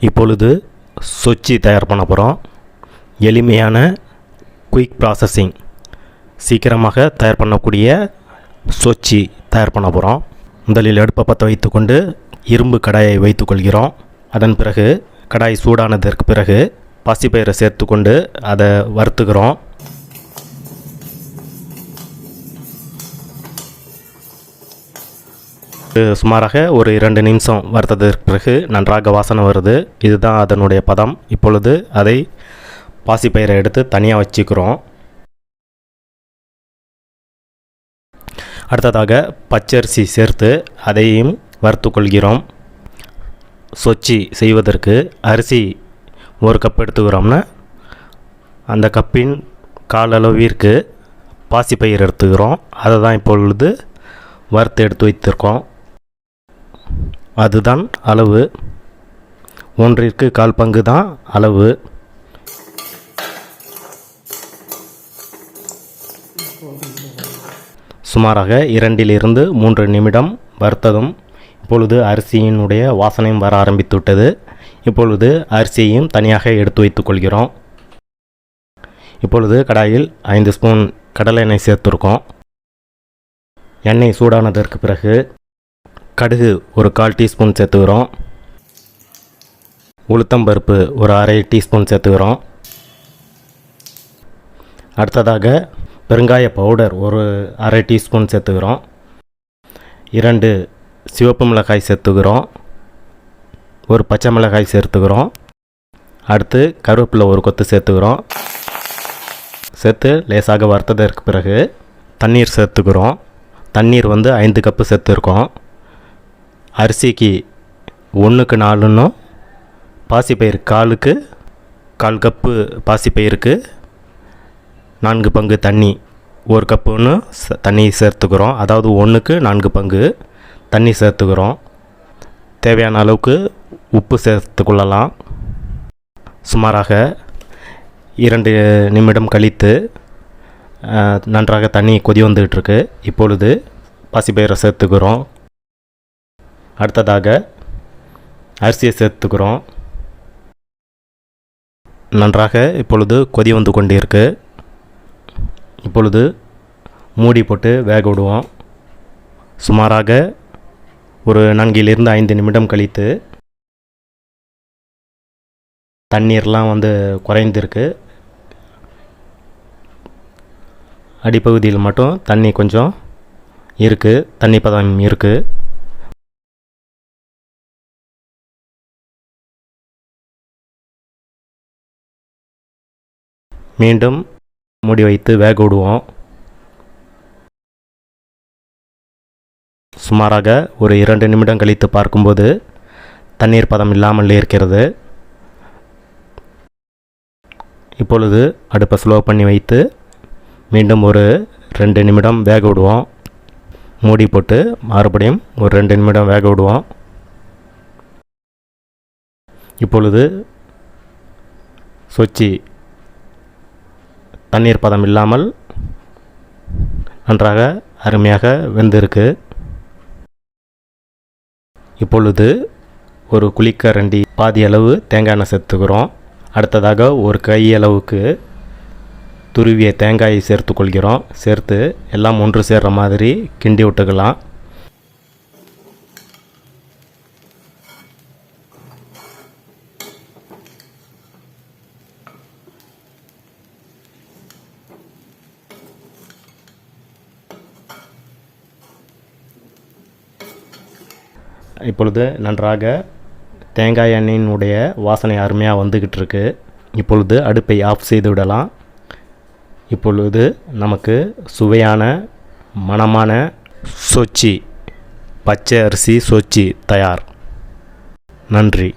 இப்பொழுது சொச்சி தயார் பண்ண போகிறோம். எளிமையான குயிக் ப்ராசஸிங், சீக்கிரமாக தயார் பண்ணக்கூடிய சொச்சி தயார் பண்ண போகிறோம். முதலில் அடுப்பை பற்ற வைத்துக்கொண்டு இரும்பு கடாயை வைத்துக்கொள்கிறோம். அதன் பிறகு கடாய் சூடானதற்கு பிறகு பாசிப்பயிரை சேர்த்து கொண்டு அதை வறுத்துக்கிறோம். சுமாராக ஒரு 2 நிமிஷம் வறுத்ததற்கு பிறகு நன்றாக வாசனை வருது. இதுதான் அதனுடைய பதம். இப்பொழுது அதை பாசிப்பயிரை எடுத்து தனியாக வச்சுக்கிறோம். அடுத்ததாக பச்சரிசி சேர்த்து அதையும் வறுத்து கொள்கிறோம். சொச்சி செய்வதற்கு அரிசி 1 கப் எடுத்துக்கிறோம்னா அந்த கப்பின் கால் அளவிற்கு பாசிப்பயிர் எடுத்துக்கிறோம். அதை தான் இப்பொழுது வறுத்து எடுத்து வைத்திருக்கோம். அதுதான் அளவு. 1ற்கு 1/4 பங்கு தான் அளவு. சுமாராக 2 to 3 நிமிடம் வறுத்ததும் இப்பொழுது அரிசியினுடைய வாசனையும் வர ஆரம்பித்து விட்டது. இப்பொழுது அரிசியையும் தனியாக எடுத்து வைத்துக் கொள்கிறோம். இப்பொழுது கடாயில் 5 ஸ்பூன் கடலை எண்ணெய் சேர்த்துருக்கோம். எண்ணெய் சூடானதற்கு பிறகு கடுகு ஒரு 1/4 டீஸ்பூன் சேர்த்துக்கிறோம். உளுத்தம்பருப்பு ஒரு 1/2 டீஸ்பூன் சேர்த்துக்கிறோம். அடுத்ததாக பெருங்காய பவுடர் ஒரு 1/2 டீஸ்பூன் சேர்த்துக்கிறோம். 2 சிவப்பு மிளகாய் சேர்த்துக்கிறோம். ஒரு பச்சை மிளகாய் சேர்த்துக்கிறோம். அடுத்து கருவேப்பிலை ஒரு கொத்து சேர்த்துக்கிறோம். சேர்த்து லேசாக வறுத்ததற்கு பிறகு தண்ணீர் சேர்த்துக்கிறோம். தண்ணீர் 5 கப்பு சேர்த்துருக்கோம். அரிசிக்கு 1க்கு 4ன்னு பாசிப்பயிறு 1/4 கப்பு பாசிப்பயிருக்கு 4 பங்கு தண்ணி, 1 கப்புன்னு தண்ணி சேர்த்துக்கிறோம். அதாவது 1க்கு 4 பங்கு தண்ணி சேர்த்துக்கிறோம். தேவையான அளவுக்கு உப்பு சேர்த்துக்கொள்ளலாம். சுமாராக 2 நிமிடம் கழித்து நன்றாக தண்ணி கொதி வந்துகிட்ருக்கு. இப்பொழுது பாசிப்பயிரை சேர்த்துக்கிறோம். அடுத்ததாக அரிசியை சேர்த்துக்கிறோம். நன்றாக இப்பொழுது கொதி வந்து கொண்டிருக்கு. இப்பொழுது மூடி போட்டு வேக விடுவோம். சுமாராக ஒரு 4 to 5 நிமிடம் கழித்து தண்ணீர்லாம் குறைந்திருக்கு. அடிப்பகுதியில் மட்டும் தண்ணி கொஞ்சம் இருக்குது, தண்ணி பதம் இருக்குது. மீண்டும் மூடி வைத்து வேக விடுவோம். சுமாராக ஒரு 2 நிமிடம் கழித்து பார்க்கும்போது தண்ணீர் பதம் இல்லாமல் இருக்கிறது. இப்பொழுது அடுப்பை ஸ்லோ பண்ணி வைத்து மீண்டும் ஒரு 2 நிமிடம் வேக விடுவோம். மூடி போட்டு மறுபடியும் ஒரு 2 நிமிடம் வேக விடுவோம். இப்பொழுது சொச்சி தண்ணீர் பதம் இல்லாமல் நன்றாக அருமையாக வெந்திருக்கு. இப்பொழுது ஒரு குழிக்கரண்டி பாதி அளவு தேங்காய் எண்ணெய் சேர்த்துக்கிறோம். அடுத்ததாக ஒரு கையளவுக்கு துருவிய தேங்காயை சேர்த்துக்கொள்கிறோம். சேர்த்து எல்லாம் ஒன்று சேர்கிற மாதிரி கிண்டி விட்டுக்கலாம். இப்பொழுது நன்றாக தேங்காய் எண்ணெயினுடைய வாசனை அருமையாக வந்துக்கிட்டு இருக்கு. இப்பொழுது அடுப்பை ஆஃப் செய்து விடலாம். இப்பொழுது நமக்கு சுவையான மணமான சொச்சி, பச்சை அரிசி சொச்சி தயார். நன்றி.